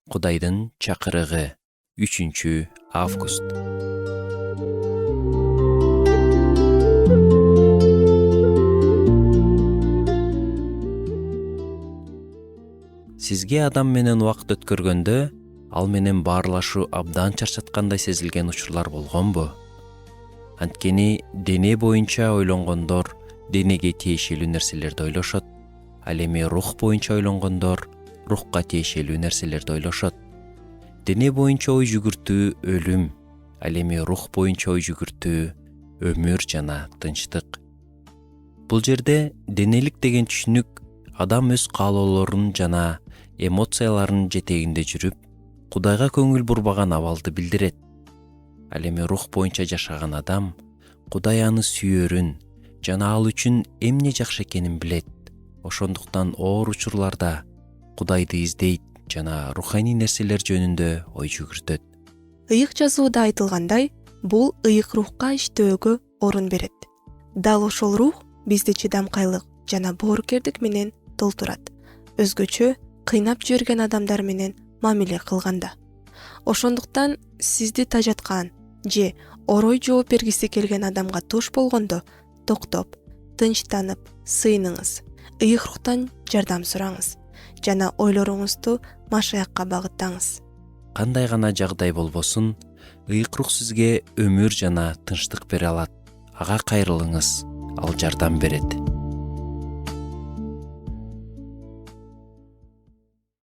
Кудайдын чакырыгы 3-август. Сизге адам менен убакыт өткөргөндө ал менен баарлашуу абдан чарчаткандай сезилген учурлар болгонбу? Анткени дене боюнча ойлонгондор денеге тиешелүү нерселерди ойлошот. Ал эми рух боюнча ойлонгондор рухка тиешелүү нерселерди ойлошот. Дене боюнча ой жүгүртүү өлүм, ал эми рух боюнча ой жүгүртүү өмүр жана тынчтык. Бул жерде денелик деген түшүнүк адам өз каалоолорун жана эмоцияларын жетегинде жүрүп, Кудайга көңүл бурбаган абалды билдирет. Ал эми рух боюнча жашаган адам Кудай аны сүйөрүн жана ал үчүн эмне жакшы экенин билет. Ошондуктан оор учурларда Кудайды издейт жана руханий нерселер жөнүндө ой жүгүртөт. Ыйык жазууда айтылгандай, бул ыйык рухка иштөөгө орун берет. Дал ошол рух бизди чыдамкайлык жана боорукердик менен толтурат. Өзгөчө кыйнап жиберген адамдар менен мамиле кылганда. Ошондуктан сизди тажаткан же орой жооп бергиси келген адамга туш болгондо токтоп, тынчтанып, сыйыныңыз, ыйык рухтан жардам сураңыз жана ойлоруңузду Машаякка багыттаңыз. Кандай гана жагдай болбосун, ыйык рух сизге өмүр жана тынчтык бере алат. Ага кайрылыңыз, ал жардам берет.